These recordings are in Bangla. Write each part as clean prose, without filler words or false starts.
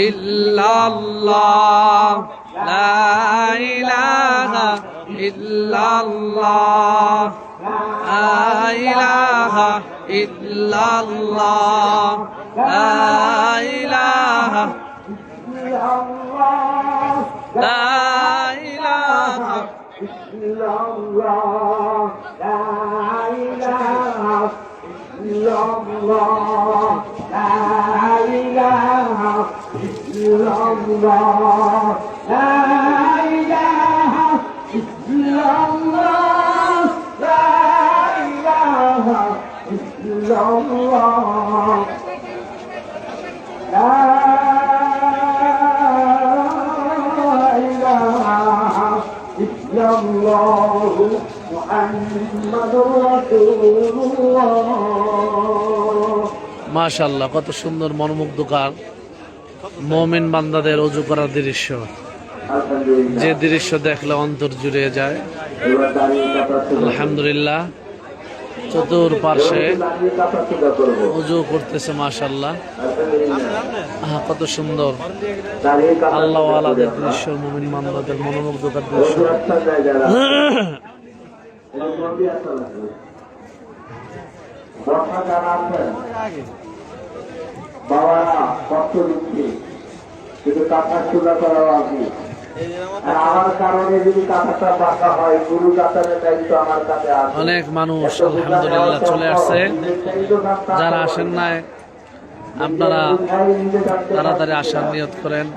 ইল্লাল্লাহ লা ইলাহা ইল্লাল্লাহ লা ইলাহা ইল্লাল্লাহ লা ইলাহা লা ইলাহা illallah, la ilaha illallah, la ilaha illallah, la ilaha illallah, la ilaha illallah, la ilaha illallah, Muhammadur Rasulullah. মাশাআল্লাহ, কত সুন্দর মনোমুগ্ধকর মুমিন বান্দাদের ওযু করার দৃশ্য, যে দৃশ্য দেখলে অন্তর জুড়ে যায়। আলহামদুলিল্লাহ, চতুর্পার্শ্বে ওযু করতেছে মাশাআল্লাহ। কত সুন্দর আল্লাহ ওয়ালাদের দৃশ্য, মুমিন বান্দাদের মনোমুগ্ধকর দৃশ্য। বাবারা কষ্ট দিচ্ছে, কিন্তু কাঁথা চূড়া করা আছে। আর আমার কারণে যদি কাঁথাটা বাঁকা হয়, গুরু কাতারের দায়িত্ব আমার কাছে আছে। অনেক মানুষ আলহামদুলিল্লাহ চলে আসছে। যারা আসেন নাই, আপনারা তাড়াতাড়ি আসার নিয়ত করেন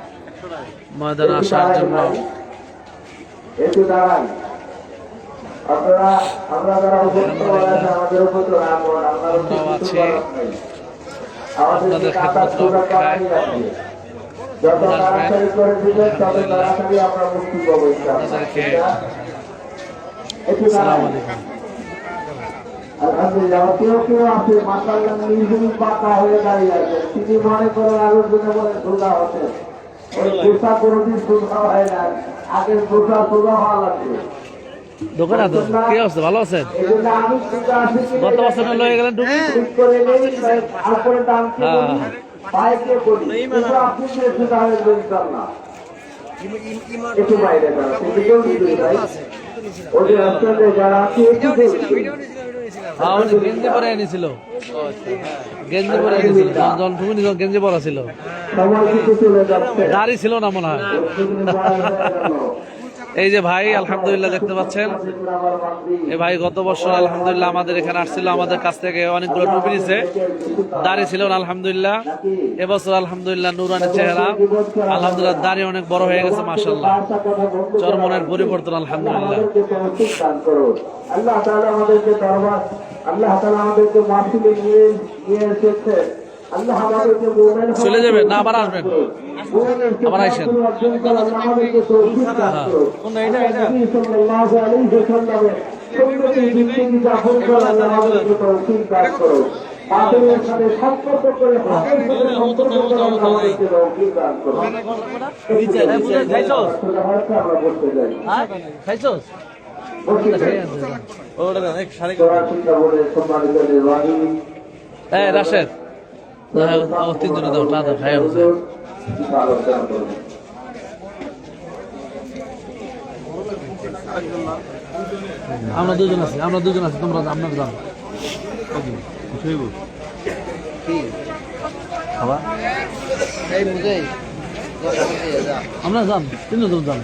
ময়দানে আসার জন্য। একটু দাঁড়ান আপনারা, আমরা যারা উপস্থিত আছেন আমাদের উপর তো রাগ করুন, আপনারা আছে আমাদের কাঁথা চূড়া করা আছে। যত তাড়াতাড়ি করে দিবেন তত তাড়াতাড়ি আমরা মুক্তি পাবো ইনশাআল্লাহ। একটু দাঁড়ান। আলহামদুলিল্লাহ, কেউ আছে মাশাআল্লাহ নিজেই পাকা হয়ে দাঁড়িয়ে আছে। তিনি মনে করেন আলোচনা বলে সোজা হতে, ওই সোজা কোনোদিন সোজা হয় না, আগে সোজা সোজা হওয়া লাগবে। দোকান আছে, কি অবস্থা? ভালো আছেন? গত বছর লয়ে গেলেন টুপি। গেঞ্জি পরে এনেছিল, গেঞ্জি পরে এনেছিল, গেঞ্জি পরা ছিল, দাড়ি ছিল না মনে হয়। এই যে ভাই আলহামদুলিল্লাহ দেখতে পাচ্ছেন, এই ভাই গত বছর আলহামদুলিল্লাহ আমাদের এখানে আসছিল, আমাদের কাছ থেকে অনেকগুলো টুপি নিছে, দাড়ি ছিল না আলহামদুলিল্লাহ। এবছর আলহামদুলিল্লাহ নুরানি চেহারা, আলহামদুলিল্লাহ দাড়ি অনেক বড় হয়ে গেছে মাশাআল্লাহ, চরমনের পরিবর্তন আলহামদুলিল্লাহ। আল্লাহ তাআলা আমাদেরকে দরবার, আল্লাহ তাআলা আমাদেরকে মাহফিলে নিয়ে এসেছে। আল্লাহ আমাদেরকে মুমিন চলে যাবেন না আবার আসবেন? আবার আইসেন। রাশেদ তিনজনে দাও, টা দাও, খাই হচ্ছে। আমরা দুজন আছি, তোমরা আপনার যান আমরা যান, তিনজন যান,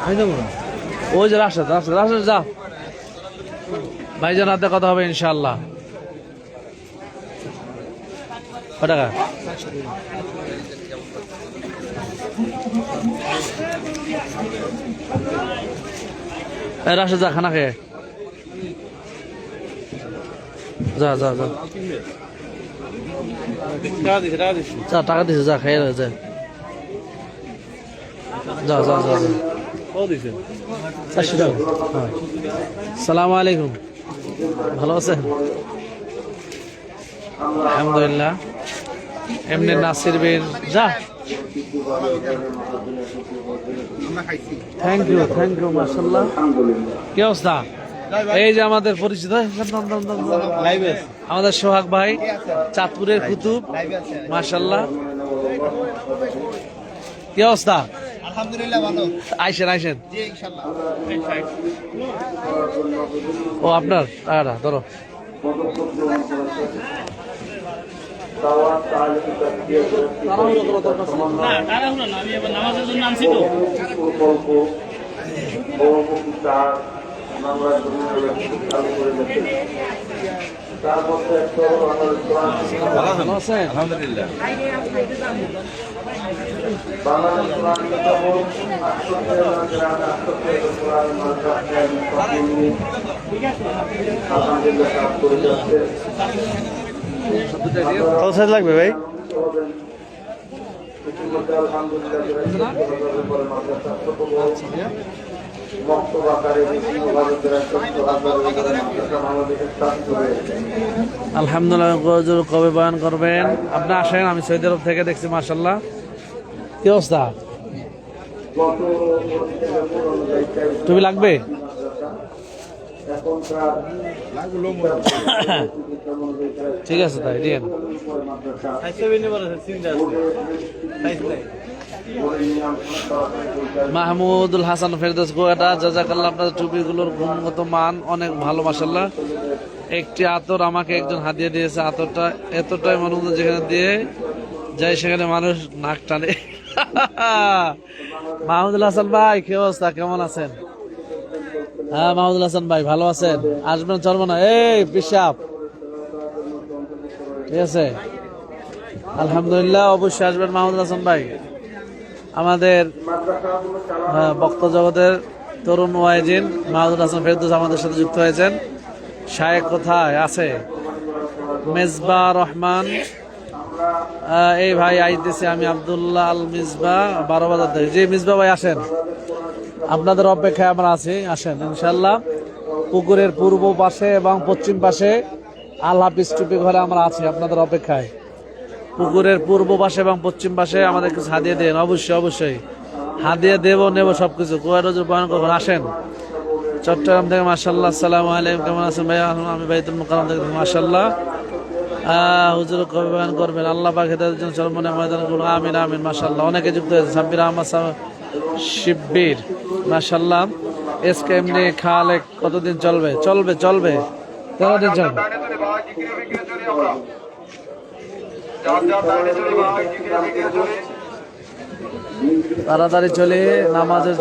আমি যাবো না। ওই যে রাশেদ যা ভাইজান, হাতে কথা হবে ইনশাআল্লাহ। কয় টাকা? রাশেদ যা, খানা খেয়ে যা। টাকা দিছে, যা খেয়ে যা। সালাম আলাইকুম, ভালো আছেন? আলহামদুলিল্লাহ। এমনি নাসির বীর যা, থ্যাংক ইউ মাশাআল্লাহ। কি অবস্থা? এই যে আমাদের পরিচিত আমাদের সোহাগ ভাই, চাঁদপুরের কুতুব, মাশাআল্লাহ। কি অবস্থা? আলহামদুলিল্লাহ ভালো। আইসেন আইসেন। জি ইনশাআল্লাহ। ও আপনার টাকাটা ধরো। ভালো আছেন? আলহামদুলিল্লাহ। কত সাইজ লাগবে ভাই? আলহামদুলিল্লাহ। কবে বয়ান করবেন? আপনি আসেন, আমি সৌদি আরব থেকে দেখছি, মাশাআল্লাহ। কি অবস্থা? তুমি লাগবে? ঠিক আছে তাই দিয়ে মাহমুদুল হাসান ফেরদৌস গোয়াটা, জাযাকাল্লাহ। আপনাদের টুপিগুলোর গুণগত মান অনেক ভালো, মাশাআল্লাহ। একটি আতর আমাকে একজন হাদিয়া দিয়েছে। আতরটা এতটাই মনোমুগ্ধ, যেখানে দিয়ে যাই সেখানে মানুষ নাক টানে। মাহমুদুল হাসান ভাই, কি অবস্থা, কেমন আছেন? হ্যাঁ মাহমুদুল হাসান ভাই, ভালো আছেন? আসবেন, চলবো না? এই পিসাব, ঠিক আছে। আলহামদুলিল্লাহ, অবশ্যই আসবেন মাহমুদুল হাসান ভাই। আমাদের বক্তা জগতের তরুণ ওয়াইজিন মাহমুদুল হাসান ফেরদৌস আমাদের সাথে যুক্ত হয়েছেন। শায়েখ কোথায় আছে? মেজবা রহমান, এই ভাই আইতেছে। আমি আব্দুল্লাহ আল মিসবা, 12 বাজার থেকে। জি মিসবা ভাই, আসেন, আপনাদের অপেক্ষায় আমরা আছি। আসেন ইনশাল্লাহ। পুকুরের পূর্ব পাশে এবং পশ্চিম পাশে আল হাফিজ টুপি ঘরে আমরা আছি আপনাদের অপেক্ষায়। পুকুরের পূর্ব পাশে এবং পশ্চিম পাশে আমাদের কিছু হাদিয়া দেন, অবশ্যই অবশ্যই হাদিয়া দেব, নেব সবকিছু। কোয়ারজুর বয়ান কখন আসেন? চট্টগ্রাম থেকে, মাশাআল্লাহ। আসসালামু আলাইকুম, কেমন আছেন ভাই? আমি বাইতুল মুকাররম থেকে, মাশাআল্লাহ। হুজুর কবে বয়ান করবেন? আল্লাহ পাক হেদায়েতের জন্য চরমনে ময়দান করুন, আমিন আমিন। মাশাআল্লাহ, অনেকে যুক্ত হয়েছে। সাব্বির আহমদ শিব্বির, মাশাআল্লাহ। এসকেএমডি খালেক, কতদিন চলবে? চলবে চলবে 13 দিন চলবে। তাড়াতাড়ি চলে, নামাজের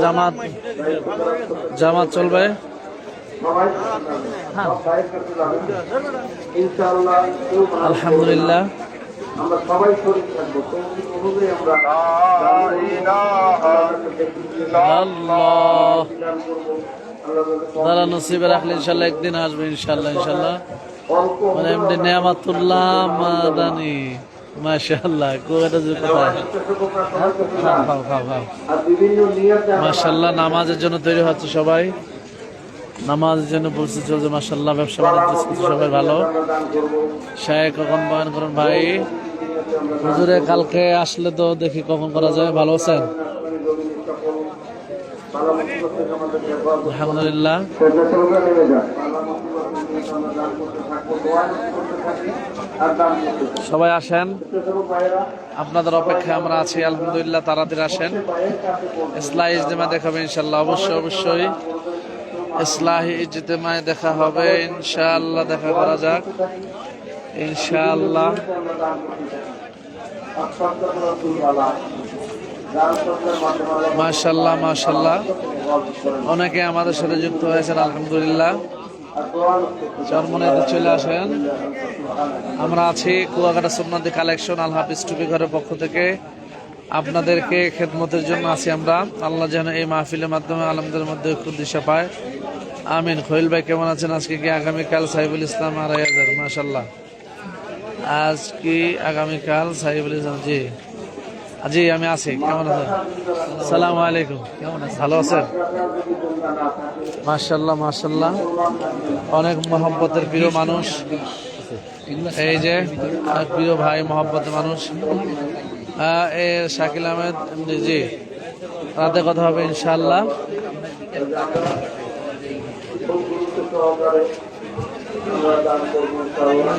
জামাত চলবে। আলহামদুলিল্লাহ, আমরা সবাই শরীর থাকবো, তো অনুযায়ী আমরা আল্লাহ তারা নসিবে রাখলে ইনশাল্লাহ একদিন আসবে, ইনশাল্লাহ ইনশাল্লাহ। মানে এমনি নেয়ামাতুল্লাহ মাদানি, মাশাআল্লাহ। কোয়াটা যে কোথায়? খাও খাও খাও। মাশাআল্লাহ, নামাজের জন্য তৈরি হচ্ছে সবাই, নামাজের জন্য প্রস্তুত চলছে, মাশাআল্লাহ। ব্যবসা বাণিজ্য সবাই ভালো। শায়েখ কখন বয়ান করেন ভাই? হুজুরে কালকে আসলে তো দেখি কখন করা যায়। ভালো আছেন? আলহামদুলিল্লাহ। সবাই আসেন, আপনাদের অপেক্ষায় আমরা আছি। আলহামদুলিল্লাহ, তাড়াতাড়ি আসেন। ইসলাহি ইজতেমা দেখাবে ইনশাল্লাহ, অবশ্যই অবশ্যই ইসলাহি ইজতেমায় দেখা হবে ইনশাআল্লাহ। দেখা করা যাক ইনশাআল্লাহ। মাশাআল্লাহ মাশাআল্লাহ, অনেকে আমাদের সাথে যুক্ত হয়েছেন, আলহামদুলিল্লাহ। চরমনাইতে চলে আসেন, আমরা আছি কুয়াকাটা সুন্নতি কালেকশন আল হাফিজ টুপি ঘরের পক্ষ থেকে আপনাদেরকে খেদমতের জন্য আছি আমরা। আল্লাহ যেন এই মাহফিলের মাধ্যমে আলমদের মধ্যে দিশা পায়, আমিন। খৈল ভাই কেমন আছেন? আজকে কি আগামীকাল সাইফুল ইসলাম 2500? মাশাআল্লাহ, আজ কি আগামীকাল সাইফুল ইসলাম? জি জি আমি আছি। কেমন আছেন? আসসালামু আলাইকুম, কেমন আছেন? ভালো আছেন? মাশাআল্লাহ মাশাআল্লাহ, অনেক মহব্বতের প্রিয় মানুষ। এই যে প্রিয় ভাই, মহব্বতের মানুষ, শাকিল আহমেদ। জি, রাতে কথা হবে ইনশাআল্লাহ। খুব গুরুত্ব সহকারে আমরা দান করবো ইনশাআল্লাহ।